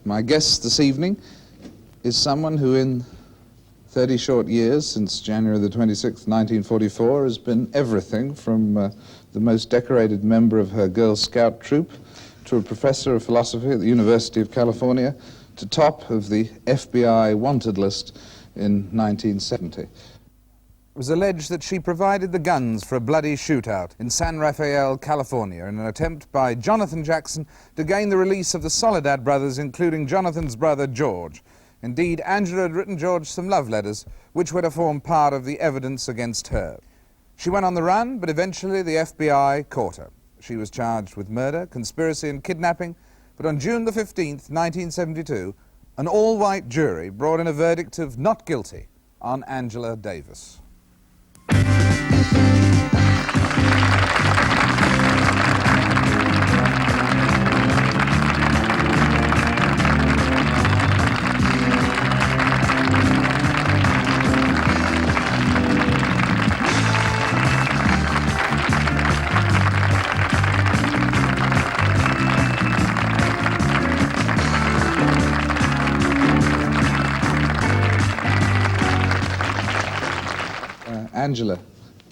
My guest this evening is someone who in 30 short years, since January the 26th, 1944, has been everything from the most decorated member of her Girl Scout troop to a professor of philosophy at the University of California to top of the FBI wanted list in 1970. It was alleged that she provided the guns for a bloody shootout in San Rafael, California, in an attempt by Jonathan Jackson to gain the release of the Soledad brothers, including Jonathan's brother, George. Indeed, Angela had written George some love letters, which were to form part of the evidence against her. She went on the run, but eventually the FBI caught her. She was charged with murder, conspiracy and kidnapping, but on June the 15th, 1972, an all-white jury brought in a verdict of not guilty on Angela Davis.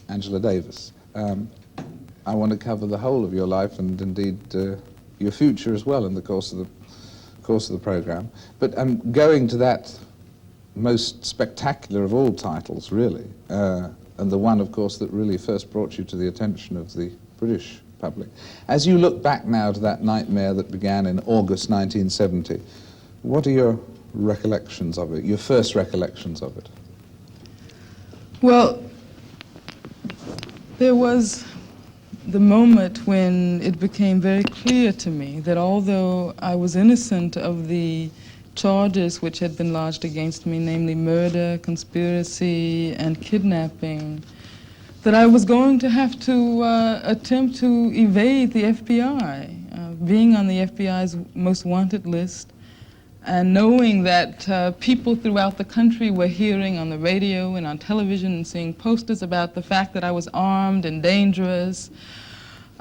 Angela Davis. I want to cover the whole of your life and indeed your future as well in the course of the program. But I'm going to that most spectacular of all titles, really, and the one, of course, that really first brought you to the attention of the British public. As you look back now to that nightmare that began in August 1970, what are your recollections of it, your first recollections of it? Well, there was the moment when it became very clear to me that although I was innocent of the charges which had been lodged against me, namely murder, conspiracy, and kidnapping, that I was going to have to attempt to evade the FBI. Being on the FBI's most wanted list, and knowing that people throughout the country were hearing on the radio and on television and seeing posters about the fact that I was armed and dangerous,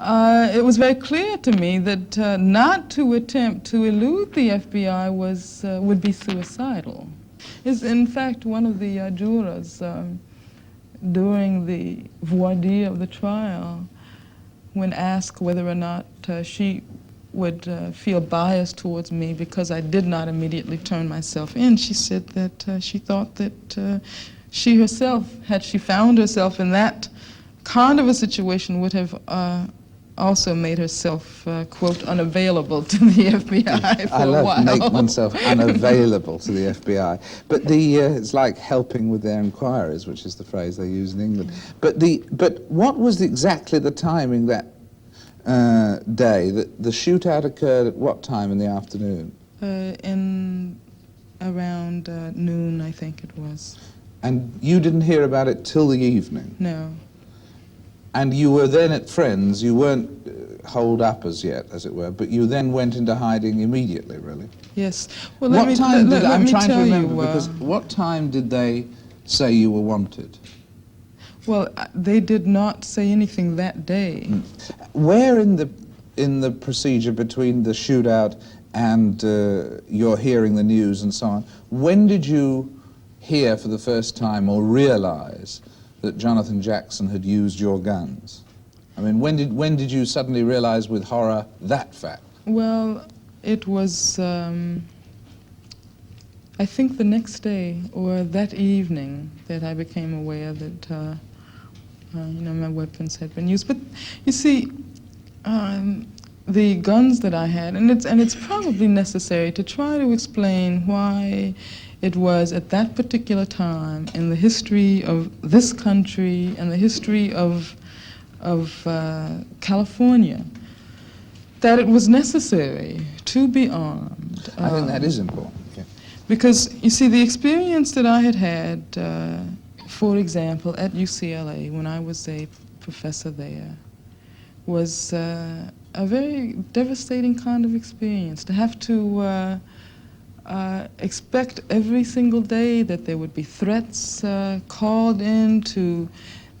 it was very clear to me that not to attempt to elude the FBI would be suicidal. In fact, one of the jurors during the voir dire of the trial, when asked whether or not she would feel biased towards me because I did not immediately turn myself in, she said that she thought that she herself, had she found herself in that kind of a situation, would have also made herself, quote, unavailable to the FBI for a while. I love make oneself unavailable to the FBI. But it's like helping with their inquiries, which is the phrase they use in England. But what was exactly the timing that day that the shootout occurred at what time in the afternoon? In around noon, I think it was. And you didn't hear about it till the evening? No. And you were then at Friends, you weren't holed up as yet, as it were, but you then went into hiding immediately, really? Yes. Well, let me tell you, because what time did they say you were wanted? Well, they did not say anything that day. Where in the procedure between the shootout and your hearing the news and so on, when did you hear for the first time or realize that Jonathan Jackson had used your guns? I mean, when did you suddenly realize with horror that fact? Well, it was, I think the next day or that evening that I became aware that, my weapons had been used. But you see, the guns that I had, and it's probably necessary to try to explain why it was at that particular time in the history of this country and the history of California that it was necessary to be armed. I think that is important. Okay. Because, you see, the experience that I had had, for example, at UCLA when I was a professor there was a very devastating kind of experience. To have to expect every single day that there would be threats called in to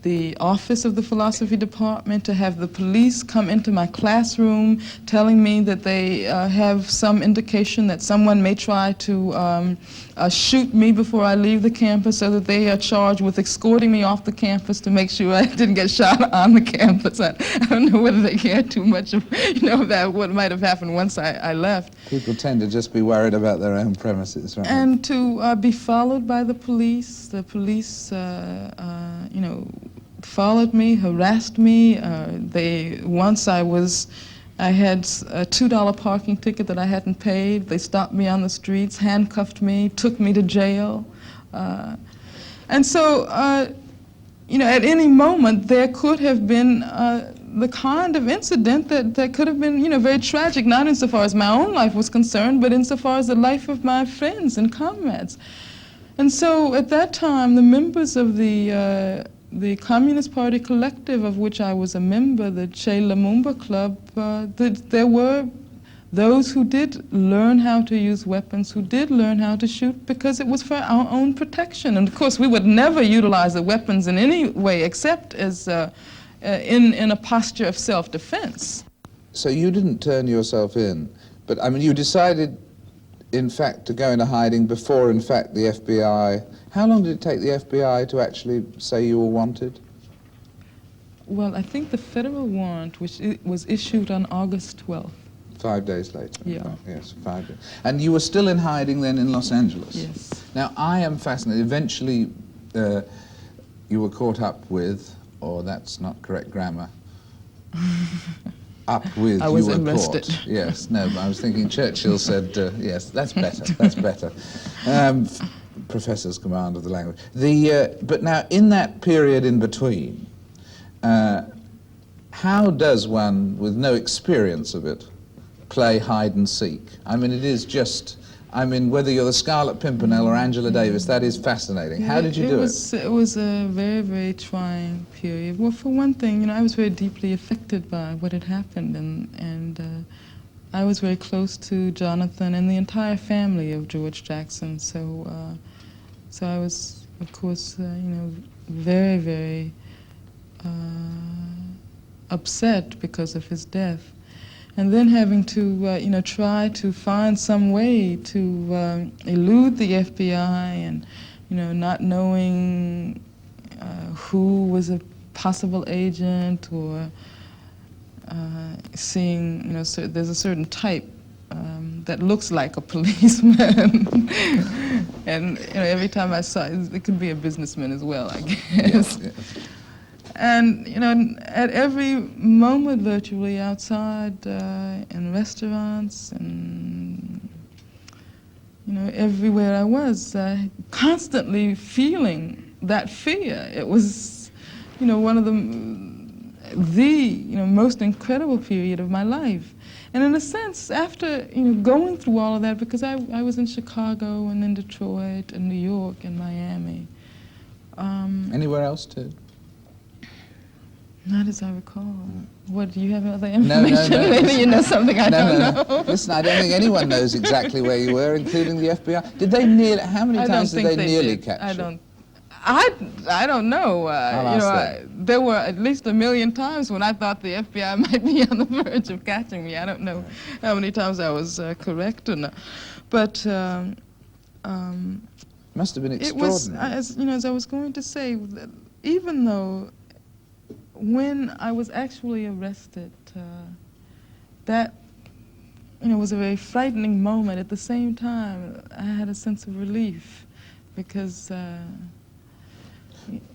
the office of the philosophy department, to have the police come into my classroom telling me that they have some indication that someone may try to shoot me before I leave the campus, so that they are charged with escorting me off the campus to make sure I didn't get shot on the campus. I don't know whether they cared too much of, that what might have happened once I left. People tend to just be worried about their own premises, right? And to be followed by the police. The police, followed me, harassed me. Once I had a $2 parking ticket that I hadn't paid. They stopped me on the streets, handcuffed me, took me to jail. And so, at any moment there could have been the kind of incident that could have been, very tragic, not insofar as my own life was concerned, but insofar as the life of my friends and comrades. And so at that time, the members of the Communist Party collective, of which I was a member, the Che Lumumba Club, there were those who did learn how to use weapons, who did learn how to shoot, because it was for our own protection. And of course, we would never utilize the weapons in any way except as in a posture of self-defense. So you didn't turn yourself in, but I mean, you decided, in fact, to go into hiding before, in fact, the FBI. How long did it take the FBI to actually say you were wanted? Well, I think the federal warrant, which was issued on August 12th. 5 days later. Yeah. Yes, 5 days. And you were still in hiding then in Los Angeles? Yes. Now, I am fascinated. Eventually, you were caught up with, or that's not correct grammar, up with, I was you were arrested. caught. Yes, no, but I was thinking Churchill said, yes, that's better, that's better. Professor's command of the language. But now, in that period in between, how does one, with no experience of it, play hide and seek? I mean, it is just, whether you're the Scarlet Pimpernel or Angela Davis, that is fascinating. How did you do it? It was a very, very trying period. Well, for one thing, I was very deeply affected by what had happened, and I was very close to Jonathan and the entire family of George Jackson. So I was, of course, very, very upset because of his death. And then having to, try to find some way to elude the FBI, and, not knowing who was a possible agent, or seeing, there's a certain type that looks like a policeman. And, every time I saw it, it could be a businessman as well, I guess. Yeah. And, at every moment virtually outside, in restaurants, and, everywhere I was, constantly feeling that fear. It was, one of the most incredible period of my life. And in a sense, after, going through all of that, because I was in Chicago and in Detroit and New York and Miami. Anywhere else too? Not as I recall. What, do you have other information? No. Maybe you know something I don't know. Listen, I don't think anyone knows exactly where you were, including the FBI. Did they nearly, how many times did they nearly catch you? I don't know. There were at least 1 million times when I thought the FBI might be on the verge of catching me. I don't know how many times I was correct or not. But must have been it was, extraordinary. as I was going to say, even though when I was actually arrested, that was a very frightening moment. At the same time, I had a sense of relief, because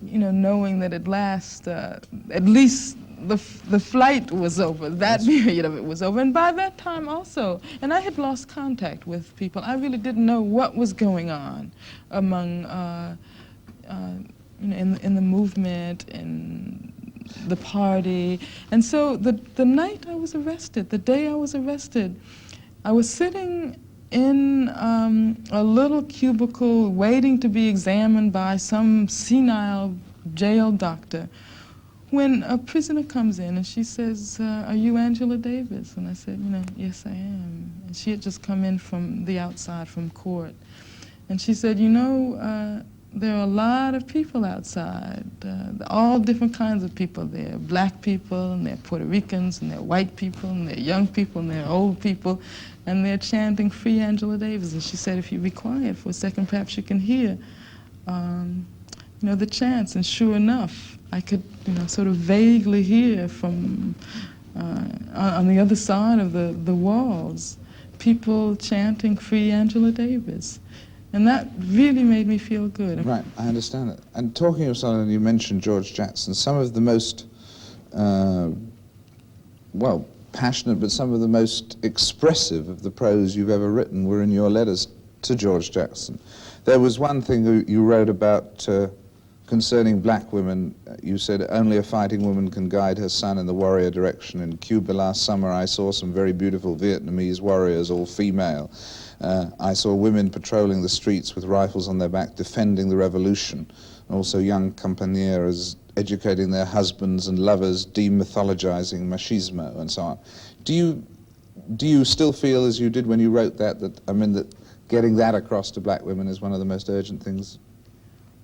knowing that at last, at least the flight was over, that period of it was over. And by that time also, and I had lost contact with people. I really didn't know what was going on among, in the movement, in the party. And so the night I was arrested, the day I was arrested, I was sitting in a little cubicle waiting to be examined by some senile jail doctor, when a prisoner comes in and she says, "Are you Angela Davis?" And I said, "Yes, I am." And she had just come in from the outside, from court. And she said, there are a lot of people outside, all different kinds of people. There are black people, and there are Puerto Ricans, and there are white people, and there are young people, and there are old people, and they're chanting Free Angela Davis. And she said, if you be quiet for a second, perhaps you can hear, the chants. And sure enough, I could, sort of vaguely hear from on the other side of the walls, people chanting Free Angela Davis. And that really made me feel good. Right, I understand it. And talking of someone, you mentioned George Jackson, some of the most, passionate, but some of the most expressive of the prose you've ever written were in your letters to George Jackson. There was one thing you wrote about concerning black women. You said, only a fighting woman can guide her son in the warrior direction. In Cuba last summer, I saw some very beautiful Vietnamese warriors, all female. I saw women patrolling the streets with rifles on their back, defending the revolution. Also young compañeras educating their husbands and lovers, demythologizing machismo and so on. Do you still feel, as you did when you wrote that getting that across to black women is one of the most urgent things?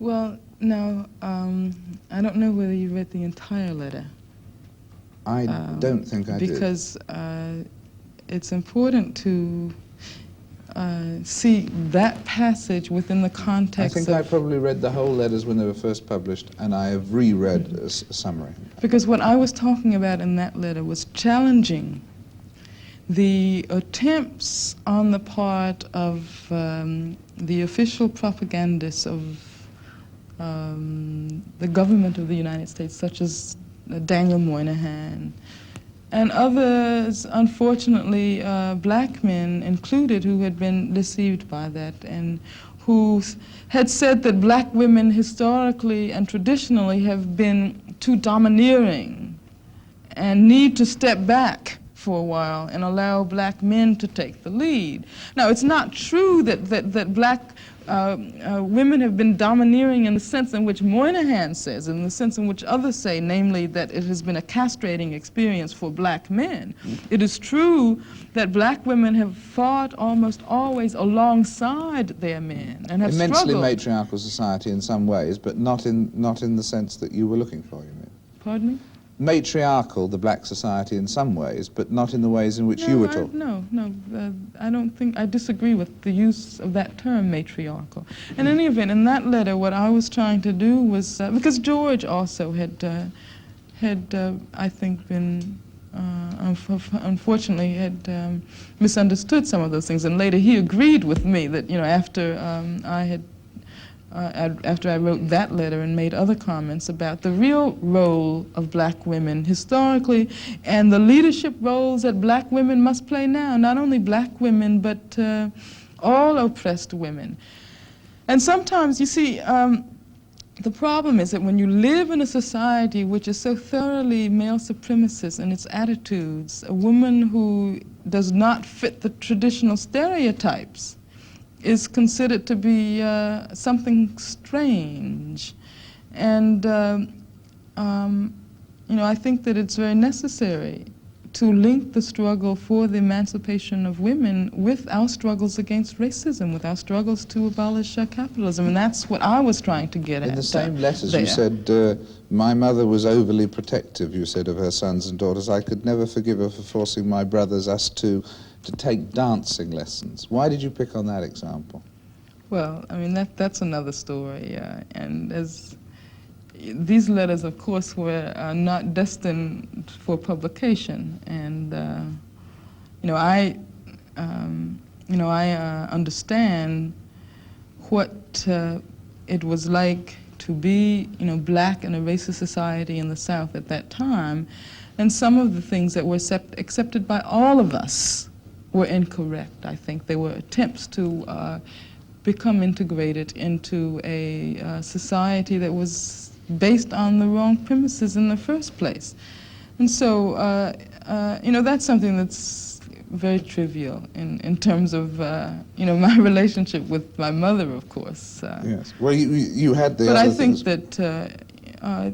Well, no, I don't know whether you read the entire letter. I don't think I did. Because it's important to see that passage within the context I think I probably read the whole letters when they were first published, and I have reread a summary. Because what I was talking about in that letter was challenging the attempts on the part of the official propagandists of the government of the United States, such as Daniel Moynihan, and others, unfortunately, black men included, who had been deceived by that and who had said that black women historically and traditionally have been too domineering and need to step back for a while and allow black men to take the lead. Now, it's not true that black women have been domineering in the sense in which Moynihan says, in the sense in which others say, namely that it has been a castrating experience for black men. It is true that black women have fought almost always alongside their men and have Immensely struggled. matriarchal society in some ways, but not in the sense that you were looking for, you mean? Pardon me? Matriarchal, the black society in some ways, but not in the ways in which you were talking. No, I don't think, I disagree with the use of that term, matriarchal. In any event, in that letter, what I was trying to do was, because George also had I think, been, unfortunately, had misunderstood some of those things, and later he agreed with me that, after after I wrote that letter and made other comments about the real role of black women historically and the leadership roles that black women must play now, not only black women, but all oppressed women. And sometimes, you see, the problem is that when you live in a society which is so thoroughly male supremacist in its attitudes, a woman who does not fit the traditional stereotypes is considered to be something strange. And, I think that it's very necessary to link the struggle for the emancipation of women with our struggles against racism, with our struggles to abolish capitalism. And that's what I was trying to get at. In the same letters, there. you said, my mother was overly protective, you said, of her sons and daughters. I could never forgive her for forcing my brothers, us to take dancing lessons. Why did you pick on that example? Well, that's another story. And as these letters, of course, were not destined for publication. And, I understand what it was like to be, black in a racist society in the South at that time. And some of the things that were accepted by all of us were incorrect. I think they were attempts to become integrated into a society that was based on the wrong premises in the first place. And so, that's something that's very trivial in terms of, my relationship with my mother, of course. Yes. Well, you had the but other I think things. that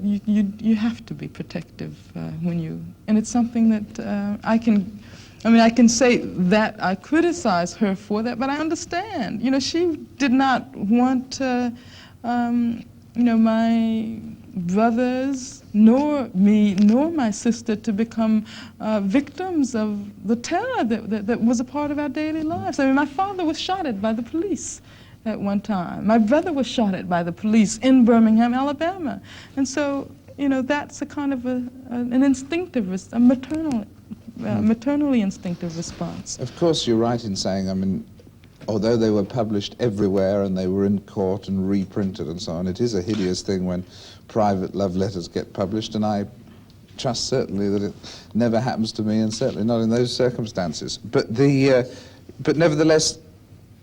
you have to be protective when you, and it's something that I can say that I criticize her for that, but I understand. She did not want my brothers, nor me, nor my sister to become victims of the terror that was a part of our daily lives. I mean, my father was shot at by the police at one time. My brother was shot at by the police in Birmingham, Alabama. And so, that's a kind of an instinctive, maternally instinctive response. Of course, you're right in saying, I mean, although they were published everywhere and they were in court and reprinted and so on, it is a hideous thing when private love letters get published, and I trust certainly that it never happens to me, and certainly not in those circumstances. But nevertheless,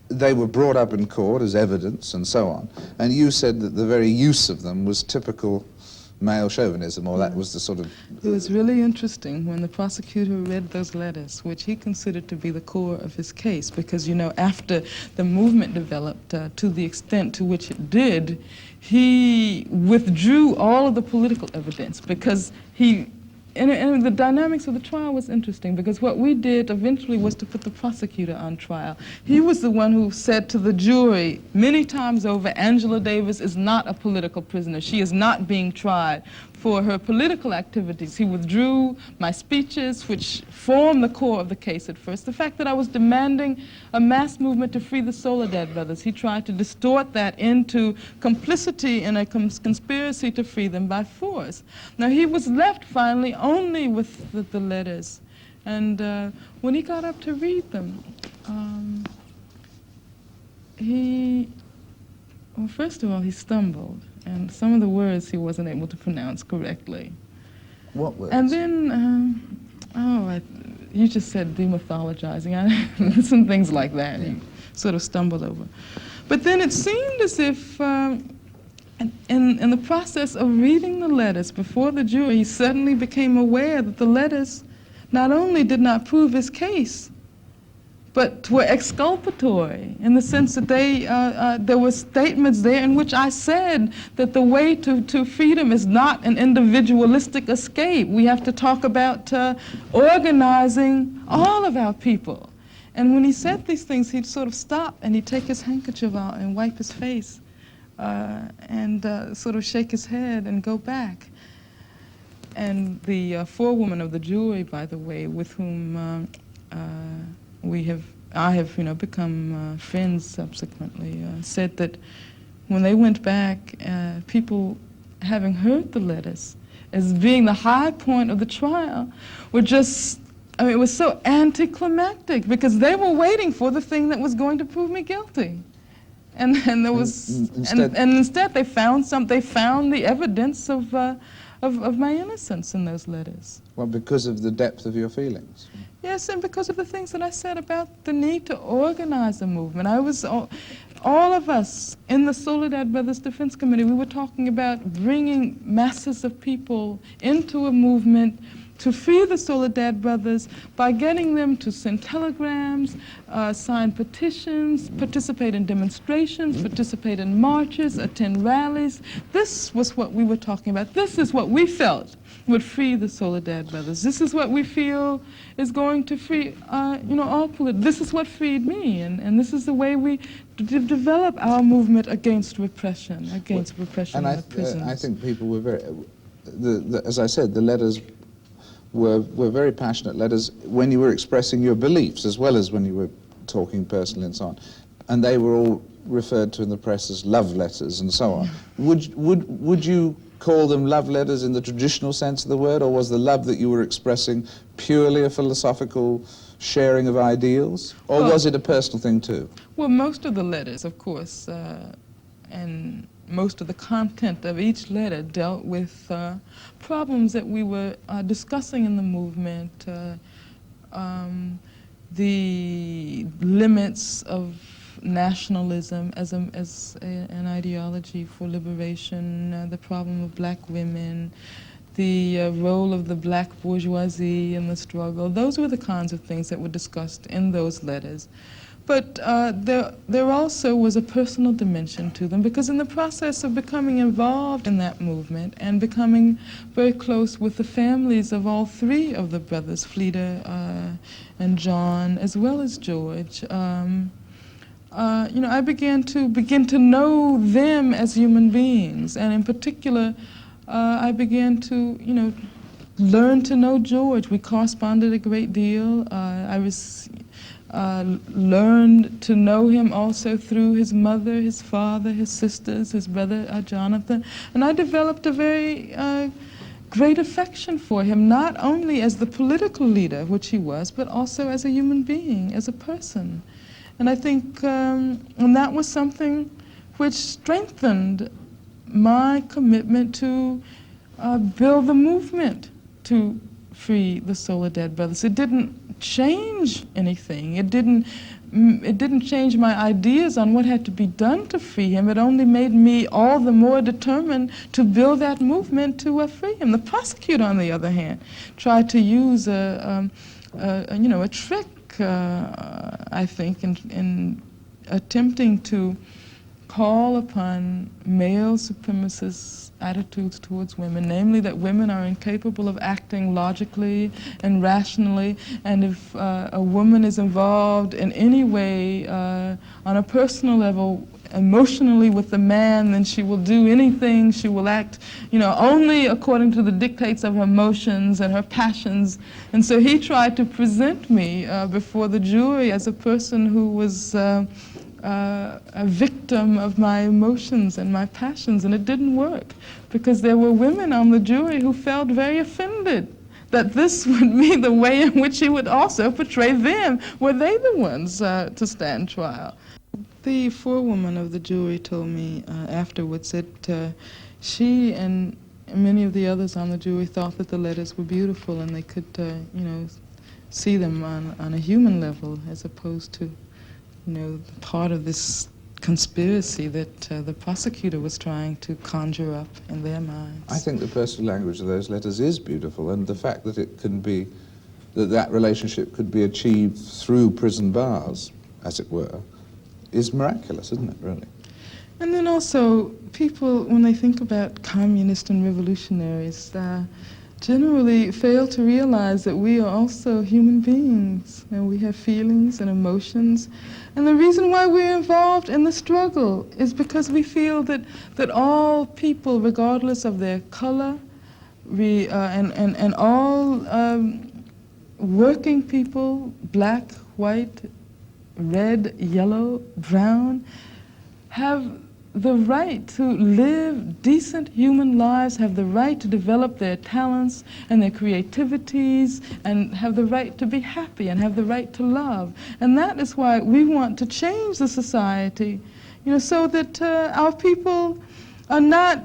they were brought up in court as evidence and so on, and you said that the very use of them was typical male chauvinism, or that was the sort of... It was really interesting when the prosecutor read those letters, which he considered to be the core of his case, because, after the movement developed to the extent to which it did, he withdrew all of the political evidence, because and the dynamics of the trial was interesting, because what we did eventually was to put the prosecutor on trial. He was the one who said to the jury many times over, Angela Davis is not a political prisoner. She is not being tried for her political activities. He withdrew my speeches, which formed the core of the case at first. The fact that I was demanding a mass movement to free the Soledad brothers, he tried to distort that into complicity in a conspiracy to free them by force. Now, he was left finally only with the letters. And when he got up to read them, well, first of all, he stumbled. And some of the words he wasn't able to pronounce correctly. What words? And then, you just said demythologizing. Some things like that he sort of stumbled over. But then it seemed as if in the process of reading the letters before the jury, he suddenly became aware that the letters not only did not prove his case, but were exculpatory in the sense that there were statements there in which I said that the way to freedom is not an individualistic escape. We have to talk about organizing all of our people. And when he said these things, he'd sort of stop and he'd take his handkerchief out and wipe his face and sort of shake his head and go back. And the forewoman of the jury, by the way, with whom I have become friends subsequently, said that when they went back, people having heard the letters as being the high point of the trial were just, it was so anticlimactic, because they were waiting for the thing that was going to prove me guilty. And there was, instead they found the evidence of my innocence in those letters. Well, because of the depth of your feelings. Yes, and because of the things that I said about the need to organize a movement. All of us in the Soledad Brothers Defense Committee, we were talking about bringing masses of people into a movement to free the Soledad Brothers by getting them to send telegrams, sign petitions, participate in demonstrations, participate in marches, attend rallies. This was what we were talking about. This is what we felt would free the Soledad Brothers. This is what we feel is going to free, all politics. This is what freed me, and this is the way we develop our movement against repression, in the prisons. I think people were very, as I said, the letters were very passionate letters when you were expressing your beliefs as well as when you were talking personally and so on. And they were all referred to in the press as love letters and so on. Would you call them love letters in the traditional sense of the word, or was the love that you were expressing purely a philosophical sharing of ideals, or was it a personal thing too? Well, most of the letters, of course, and most of the content of each letter dealt with problems that we were discussing in the movement, the limits of nationalism as an ideology for liberation, the problem of black women, the role of the black bourgeoisie in the struggle. Those were the kinds of things that were discussed in those letters. But there also was a personal dimension to them, because in the process of becoming involved in that movement and becoming very close with the families of all three of the brothers, Fleda and John, as well as George, I began to know them as human beings, and in particular, I began to, learn to know George. We corresponded a great deal. Learned to know him also through his mother, his father, his sisters, his brother Jonathan, and I developed a very great affection for him, not only as the political leader, which he was, but also as a human being, as a person. And I think and that was something which strengthened my commitment to build the movement to free the Soledad brothers. It didn't change anything. It didn't change my ideas on what had to be done to free him. It only made me all the more determined to build that movement to free him. The prosecutor, on the other hand, tried to use a trick, I think, in attempting to call upon male supremacist attitudes towards women, namely that women are incapable of acting logically and rationally, and if a woman is involved in any way on a personal level emotionally with the man, then she will do anything, she will act, only according to the dictates of her emotions and her passions. And so he tried to present me before the jury as a person who was a victim of my emotions and my passions, and it didn't work because there were women on the jury who felt very offended that this would be the way in which he would also portray them. Were they the ones to stand trial? The forewoman of the jury told me afterwards that she and many of the others on the jury thought that the letters were beautiful and they could, see them on a human level as opposed to part of this conspiracy that the prosecutor was trying to conjure up in their minds. I think the personal language of those letters is beautiful, and the fact that it can be, that relationship could be achieved through prison bars, as it were, is miraculous, isn't it, really? And then also, people, when they think about communists and revolutionaries, generally fail to realize that we are also human beings, and we have feelings and emotions. And the reason why we're involved in the struggle is because we feel that all people, regardless of their color, and all working people, black, white, red, yellow, brown, have the right to live decent human lives, have the right to develop their talents and their creativities, and have the right to be happy and have the right to love. And that is why we want to change the society, so that our people are not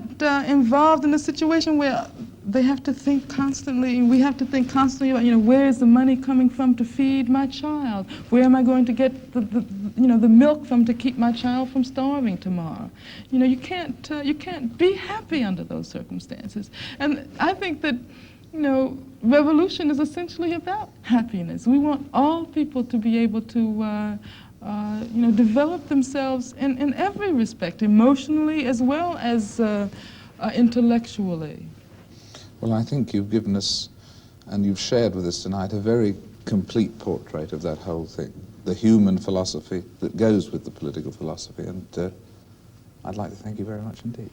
involved in a situation where they have to think constantly, we have to think constantly about, where is the money coming from to feed my child? Where am I going to get the milk from to keep my child from starving tomorrow? You can't be happy under those circumstances. And I think that, revolution is essentially about happiness. We want all people to be able to develop themselves in every respect, emotionally as well as intellectually. Well, I think you've given us, and you've shared with us tonight, a very complete portrait of that whole thing, the human philosophy that goes with the political philosophy, and I'd like to thank you very much indeed.